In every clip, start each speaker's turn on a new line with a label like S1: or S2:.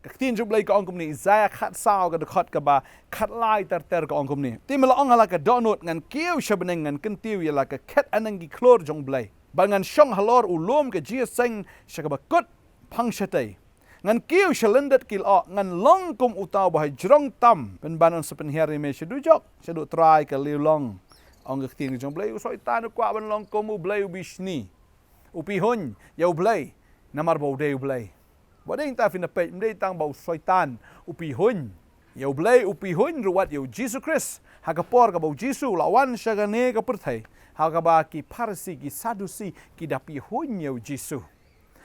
S1: Ketin jumlai ka ongkom ni Isaiah khat sao ka dekat ka ba khat lai ter ka ongkom ni. Ti mela ong hala ka donut ngan kiu shabeneng ngan kentiu yala ka ket anang gi klor jong blai. Ba ngan shong halor ulom ka jia seng shaka ba kut phang shatai. Ngan kiu shalendet kil o ngan long kum utau ba jrong tam pen banon sepen hari me shadu jok shadu try ka liu long. Ong ketin jong blai usoi tan kwa ban long kum u blai u bishni. Upi hun yau blai namar bau deu blai. Wading ta fina pej mdei tang bau soitan upi hun. Yau blai upi hun ruat yau Jesus Christ. Hagapor ka bau Jesus lawan syagane ka perthai. Hagaba ki parsi ki sadusi ki dapi hun yau Jesus.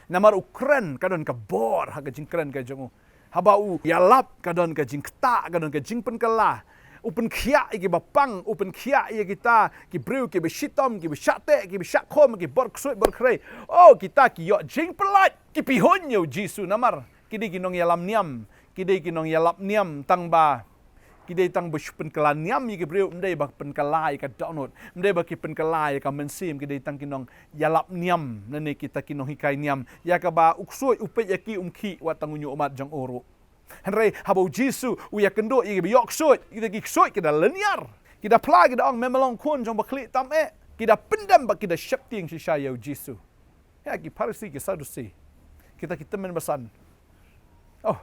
S1: Namar ukren kadon ka bor haga jingkren ka jongu. Haba u yalap kadon ka jingkta kadon ka jingpen kala. Upen kia iki bapang, upen kia iya kita ki breu ki beshitom ki beshate ki beshakom ki borksoi borkrei. Oh kita ki yo jing pelat ki pihon yo Jisu namar. Kidi ki nong yalam niam, kidi ki nong yalap niam tang ba. Kidi tang beshupen kala niam ki breu mdei bak pen kala ka donut. Mdei bak ki pen kala ka mensim kidi tang ki nong yalap niam nene kita ki nong hikai niam. Ya ka ba uksoi upet yaki umki wat tangunyo umat jang oro. Henry habau Jisu uya kendo igi biyok soi kita gi soi kita leniar kita pla kita ong memelong kun jong bakli tam kita pendam bak kita syapting sisaya Jisu ya ki parsi ki sadusi kita men besan oh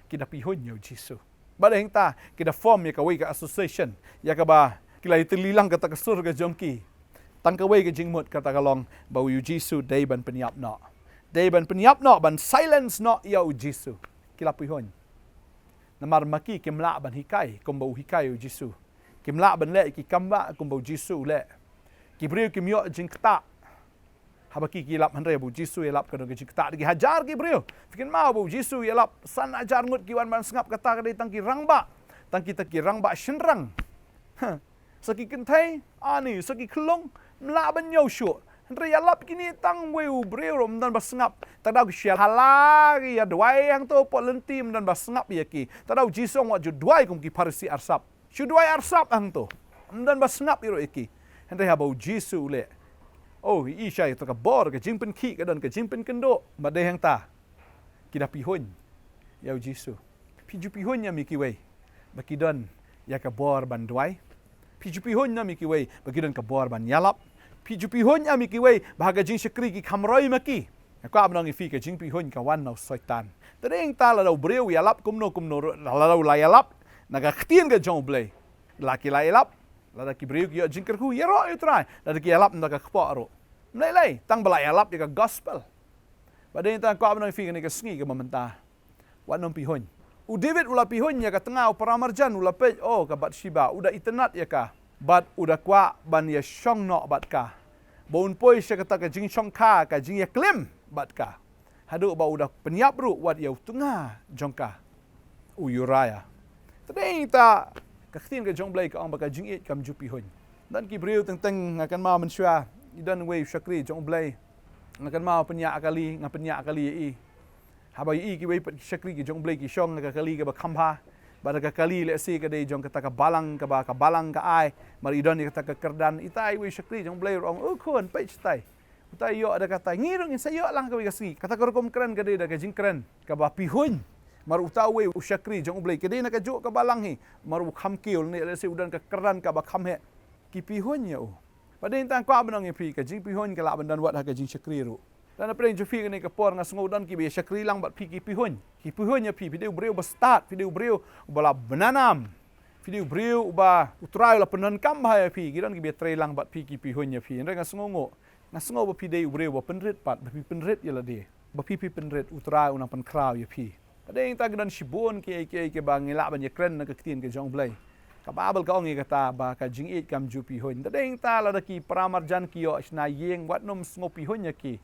S1: kita pihon yo Jisu badeng ta kita form ya ka we ka association ya ka ba kila itililang kata kesur ka jongki tang ka we ka jingmut kata kalong bau yu Jisu dai ban penyap no ban silence no ya Jisu kila pihon namar maki kimla ban hikai kumbau hikai u Jisu kimla ban le ki kamba kumbau Jisu le kibriu kimyo jingkta habaki kilap handre bu Jisu yelap kadon jingkta gi hajar kibriu fikin mau bu Jisu yelap san ajar ngut ki wan ban sengap kata kadai tangki rangba tangki taki rangba shenrang saki kentai ani saki klong mla ban yau shu Henry yalap kini tang weu breu rom dan basngap tadau syal halagi ya dwai yang tu pot lentim dan basngap ya ki tadau jisong wa ju dwai kum ki parsi arsap shu dwai arsap ang tu dan basngap iro iki Henry habau Jisu le oh i syai to ka bor ka jingpen ki ka dan ka jingpen kendo badai hang ta kita pihon ya Jisu piju pihon ya miki wei baki don ya ka bor ban dwai piju pihon ya miki wei baki don ka bor ban yalap Piju pihon ya miki wei bahaga jing syakri ki kamroi maki. Aku abnang ifi ka jing pihon ka wan nau soitan. Tadeng ta la breu yalap kumno la yalap naga khtien ga jong blai. Laki la yalap la ki breu ki jing kerhu yero utrai. La ki yalap naga khparo. Mlai tang bala yalap ka gospel. Badeng ta aku abnang ifi ka sngi ka mamenta. Wan nom pihon. U David ula pihon ya ka tengah paramarjan ula pej oh ka Batshiba udah itenat ya ka. Bat udah kwa ban ya shong no bat ka. Baun poi saya kata ka jing shong ka jing ya klim bat ka. Hadu ba udah penyap ru wat ya tengah jongka. Uyuraya. Tadeng ta kaktin ka jong blai ka ang baka Jingieid kam jupi hon. Dan ki breu teng akan ma mensua idan we syakri jong blai. Akan ma penya akali ngapenya akali i. Habai i ki we syakri ki jong blai ki shong akali ka ba khamha. Pada kali le si ka dei jong kata ka balang ka ai mari don kata ka kerdan itai we syakri jong blai rong ukun page tai utai yo ada kata ngirung sayo lang ka we kasi kata ka kom keren ka dei da ka jing keren ka ba pihun mar utau we syakri jong blai ka dei na ka jo ka balang hi mar u kham kiul ni le si udan ka kerdan ka ba kham he ki pihun yo pada intang ko abnang pi ka jing pihun ka la bandan wat ha ka jing syakri ru dan apa yang jufi ni kapor ngas ngodan ki be syakri lang bat pi ki pihun ya pi video breu ba start video breu bala benanam video breu ba utrai la penan kam ha pi gidan ki be tre lang bat pi ki pihun ya pi ngas ngongo ba pi deu breu ba penret pat ba pi penret ya la de ba pi penret utrai una pen kraw ya pi ada yang tag dan shibon ki ba ngila ban ya kren na ka tin ke jong blai ka babel ka ongi kata ba ka Jingieid kam ju pihun da deng ta la ki pramarjan ki yo sna yeng wat nom sngo pihun ya ki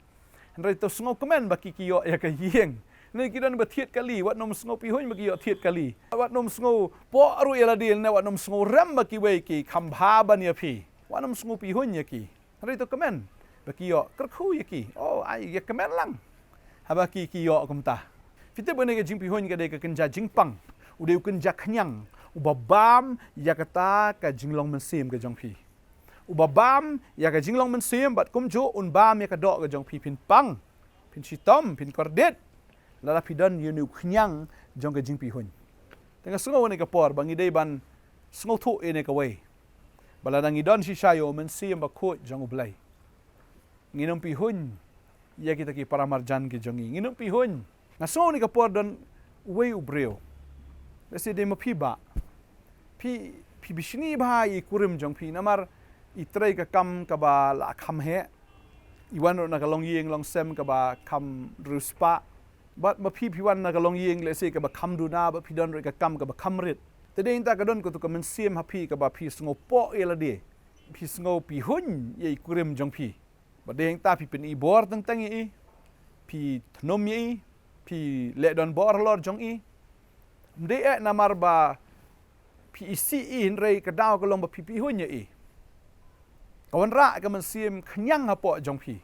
S1: Henry to sngo komen baki kiyo ya ka yeng. Ni kidan ba thiet kali wat nom sngo pihon baki yo thiet kali. Wat nom sngo po aru ya ladil ne wat nom sngo rem baki we ki khambha ban ya phi. Wat nom sngo pihon ya ki. Henry to komen baki yo kerkhu ya ki. Oh ai ya komen lang. Habaki ki yo kumta. Fite bane ka jing pihon ka de ka kenja jingpang. Ude kenja kenyang. Ubabam ya kata ka jinglong mensim ka jong phi. Ubabam ya ka jinglong mensim bat kumjo unbam ya ka dok ka jong pi pin pang pin sitom pin kordet lada pidon yunu knyang jong ke jing pihun tengah sengau ni kapor bangi dei ban sengau thu ini kawai balada ngidon si sayo men siam bakut jong ublai nginum pihun ya kita ki para marjan ki jongi nginum pihun na sengau ni kapor don wei ubreu lesi de mapi ba pi bishni ba i kurim jong pi namar i trei ka kam ka ba la kham he iwan na ka long yeng long sem ka ba kham ruspa bat mapi piwan na ka long yeng lesi ka ba kham du na ba pidon re ka kam ka ba kham rit tade inta ka don ko tu ka men siem hapi ka ba pi sngo po ela de pi sngo pi hun ye kurim jong pi ba de ta pi pen i bor tang i pi thnom i pi le don bor lor jong i de e namar ba pi isi i hinrei ka daw ka long ba pi hun ye i kawan ra ka men siem khnyang ha po jong pi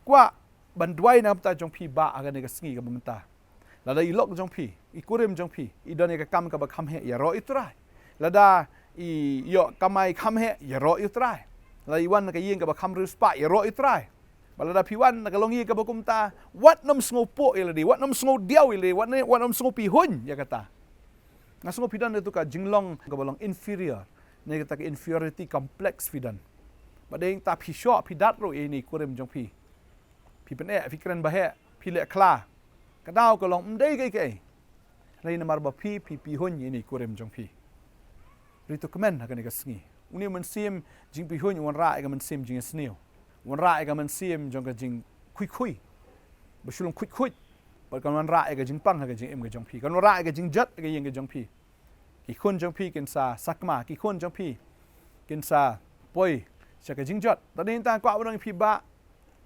S1: kwa ban dwai na ta jong pi ba aga ne ka sngi ka bamta lada ilok jong pi i kurim jong pi i don ka kam ka ba kham he ya ro itrai lada i yo kamai kham he ya ro itrai la i wan ka yeng ka ba kham ru spa ya ro itrai balada pi wan ka long yi ka ba kumta wat nom sngo po iladi wat nom sngo diaw iladi wat nom sngo pi hun ya kata nga sngo pi dan itu ka jinglong ka balong inferior ne ka inferiority complex pi dan ba deng ta pi sho pi dat ro ini kurim jong pi pen e pi kren ba he pi le kla ka daw ka long mdei ke lai namar ba pi hun ini kurim jong pi rito kemen ha ka ni ka sngi uni men sim jing pi hun wan ra ka men sim jing snio wan ra ka men sim jong ka jing kui ba shulong kui ba kan wan ra ka jing pang ha ka jing em ka jong pi kan wan ra ka jing jat ka yeng ka jong pi ki khun jong pi ken sa sakma ki khun jong pi ken sa poi cha ka jing jat ta din ta kwa ba pi ba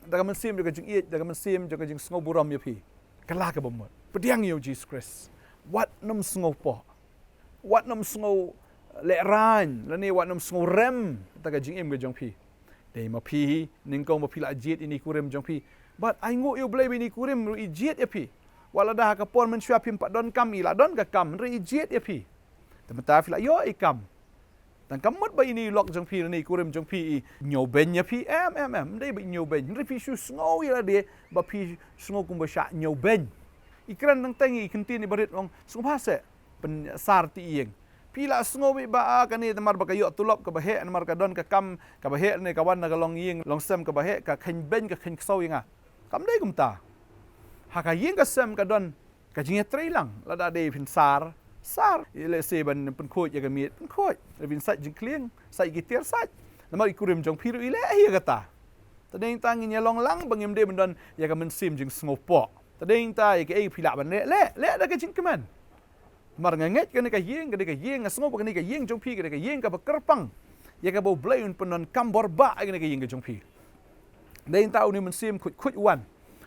S1: da ka men sim jong ka jing i da ka men sim jong ka jing sngo buram ya pi kala ka bomot pediang yo Jesus Christ wat nom sngo po wat nom sngo le ran la ni wat nom sngo rem ta ka jing em ka jong pi dei ma pi ning ko ma pi la jet ini kurim jong pi but ai ngo yo blai ni kurim ru i jet ya pi wala da ka pon men shua pi pat don kam i la don ka kam ru i jet ya pi ta fi la yo i kam tan kam mot ba ini lok jong pi ni kurim jong pi nyo ben ya pi em dei ba nyo ben ri pi shu sngo ya de ba pi sngo kum ba sha nyo ben ikran nang tangi kinti ni barit ong sngo phase pen sar ti yeng pila sngo bi ba ka ni tamar ba kayo tulop ka ba he namar ka don ka kam ka ba he ni ka wan na ka long yeng long sem ka ba he ka khen ben ka khen ksau yinga kam dei kum ta ha ka yeng ka sem ka don ka jing trei lang la da de pin sar ile se ban pen khoi ya ka mi pen khoi le bin sai jing klieng sai gitir sai namar ikurim jong pi ru ile hi ka ta tadeng tang in ya long lang bangim de don ya ka men sim jing sngo po tadeng ta ya ka e pila ban le da ka jing kemen mar nganget ka ni ka yeng sngo ka ni ka yeng jong pi ka yeng ka ba kerpang ya ka bo blai un penon kambor ba ka ni ka yeng ka jong pi deng ta uni men sim khut wan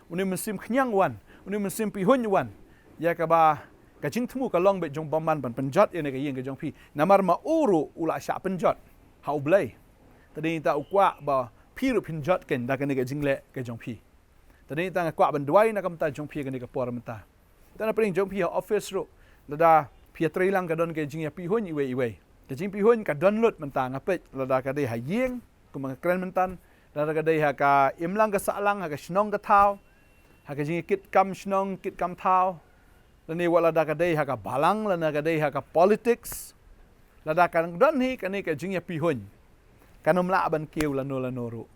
S1: uni men sim khnyang wan uni men sim pi hun wan ya ka ba ka jing thmu ka long be jong baman ban penjot ya ni ka yeng ka jong pi namar ma uru ula sha penjot hau blai tadeng ta ukwa ba pi ru penjot ken da ka ni ka jing le ka jong pi tadeng ta kwa ban dwai na kam ta jong pi ka ni ka por menta ta na pring jong pi office ru lada pia trei lang ka don ke jing ya pi hun iwe ke jing pi hun ka don lut menta ngapet lada ka dei ha yeng kuma kren mentan lada ka dei ha ka im lang ka sa lang ha ka shnong ka thau ha ka jing kit kam shnong kit kam thau lani wala da ka dei ha ka balang lana ka dei ha ka politics lada ka don hi ka ni ka jing ya pi hun kanom la ban keu lano ru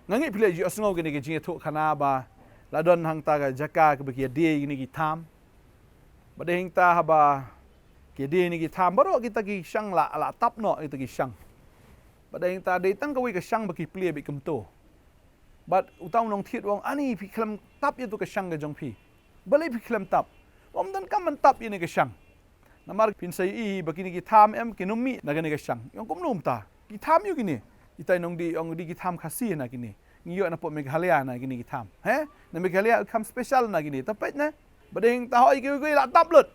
S1: ngangi pile ji osngo ke ni ke jing thu khana ba la don hang ta ka jaka ka be ki de ni ki tham badeng ta haba ke de ni ki tham baro kita ki shang la tap no kita ki shang badeng ta de tang ka wi ka shang ba ki plie bi kum to but utang nong thit wong ani pi khlam tap ye tu ka shang ga jong pi balai pi khlam tap om dan kam man tap ye ni ka shang namar pin sai i ba ki ni ki tham em ki numi na ga ni ka shang yong kum num ta ki tham yu ki ni itai nong di ong di ki tham khasi na ki ni ngiyo na po meghalaya na ki ni ki tham he na meghalaya kam special na ki ni tapet na badeng ta hoi ki la tap lut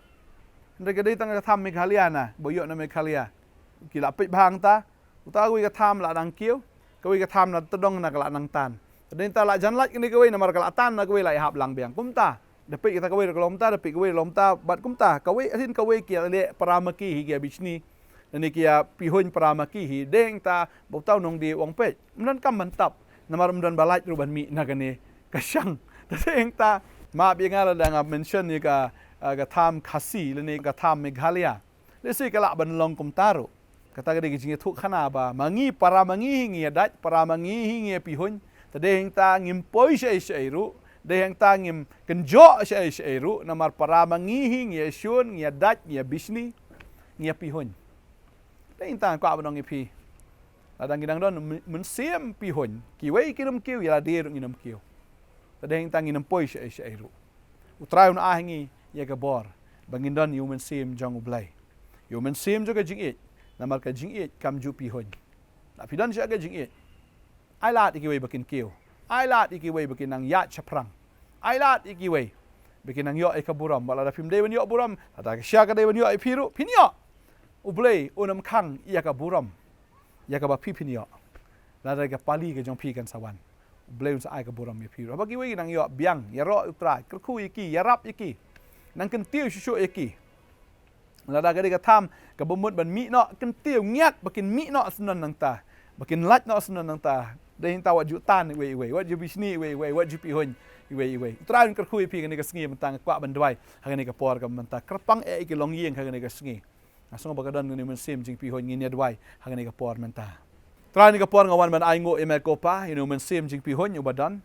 S1: ndai ka dei tang ka tham meghalaya na boyo na meghalaya ki la pe bhang ta uta wi ka tham la dang kieu ka wi ka tham na todong na ka la nang tan dei ta la jan lat ni ka wi na mar ka la tan na ka wi la hap lang biang kum ta de pe ka wi ka lom ta de pe ka wi lom ta bat kum ta ka wi asin ka wi ki le paramaki hi ki bichni ni ki pi hun paramaki hi deng ta bo tau nong di wong pe nan kam man tap namar mdan balai ru ban mi na ka ni ka shang deng ta ma bi nga la dang mention ni ka tham khasi le ni ka tham meghalaya le si ka la ban long kum taru kata ka jing thu khana ba mangi para mangi ngi dat para mangi ngi pihun tade hing ta ngim poi se ru de hing ta ngim kenjo se ru namar para mangi ngi shun ngi dat ngi bisni ngi pihun de hing ta kwa ban ngi pi la dang don mun siem pihun ki wei ki num kiu ya de ngi num kiu tade hing ta ngi num poi se ru utrai un a ngi ya ka bor bangin don human siem jong ublai human siem jo ka Jingieid namar ka Jingieid kam ju pihun la pidan sya ka Jingieid ai lat iki wei bakin kiu ai lat iki wei bakin nang ya chaprang ai lat iki wei bakin nang yo e ka buram wala da pim de wen yo buram ada ka sya ka de wen yo e piru pinyo ublai unam khang ya ka buram ya ka ba pi pinyo la da ka pali ka jong pi kan sawan ublai un sa ai ka buram ya piru ba ki wei nang yo biang ya ro utrai kerku iki ya rap iki nang kan tiu shu iki la da ka tham ka bomut ban mi no kan tiu ngiat bakin mi no sunan nang ta bakin lat no sunan nang ta de hin ta wat ju tan wei wat ju bisni wei wat ju pi hon wei trai kan khu pi kan ka sngi mentang kwa ban dwai ha kan ka por ka menta kerpang e ki long yeng ha kan ka sngi asong ba ka don ni men sim jing pi hon ngi ne dwai ha kan ka por menta trai ni ka por ngawan ban ai ngo e me ko pa inu men sim jing pi hon u badan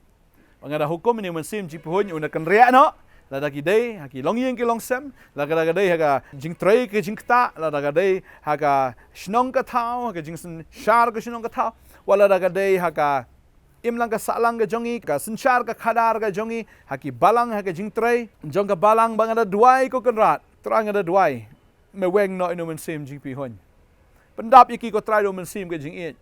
S1: ngada hukum ni men sim jing pi hon u na kan ria no la da ki dei ha ki long yeng ki long sem la ka dei ha ka jing trei ki jing ta la da dei ha ka shnong ka thao ha ka jing sun shar ka shnong ka thao wala da dei ha ka imlang ka salang ka jongi ka sunshar ka khadar ka jongi ha ki balang ha ka jing trei jong ka balang bang ada duai ko kan rat trang ada duai me weng no inu men sim jing pi hon pendap iki ko trai do men sim ka Jingieid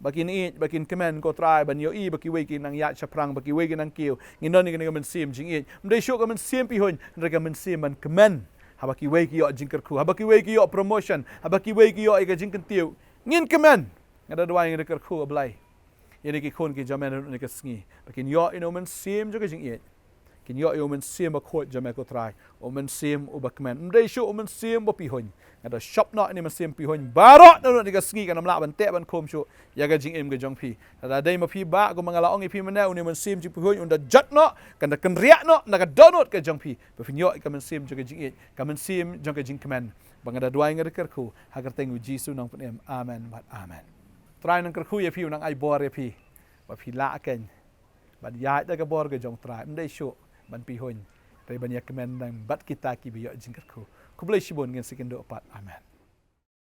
S1: bakin kemen ko try ban yo i baki wei ki nang ya chaprang baki wei ki nang kiu ngindon ni men sim Jingieid mdei sho ka men sim pi hon ndra men sim ban kemen ha baki wei ki yo jingker khu ha baki wei ki yo promotion ha baki wei ki yo ka jingken tiu ngin kemen ngada dwai ngada ker khu ablai yene ki khon ki jamen ni ka sngi bakin yo ino men sim jo ka Jingieid kin yo men sim ba khot jame ko try o men sim u bakmen mdei sho men sim bo pi hon ada shop no ni men sim pi hon barot no ni ka sngi ka namla ban te ban khom sho ya ga Jingiem ga jong pi ada dei ma pi ba ko mangala ong pi mena ni men sim ji pi hon unda jat no kan da kan ria no na ka donot ka jong pi ba fin yo ka men sim jo ka Jingieid ka men sim jong ka jingkemen bang ada duai ngada ker khu ha ka tengu jisu nang pnem amen bat amen try nang ker khu ye pi nang ai bor ye pi ba pi la ken ban ya da ka bor ga jong try mdei sho ban pi hon dei ban ya kemen nang bat kita ki bi yo jingker khu kublai shibon ngen sikindo pat amen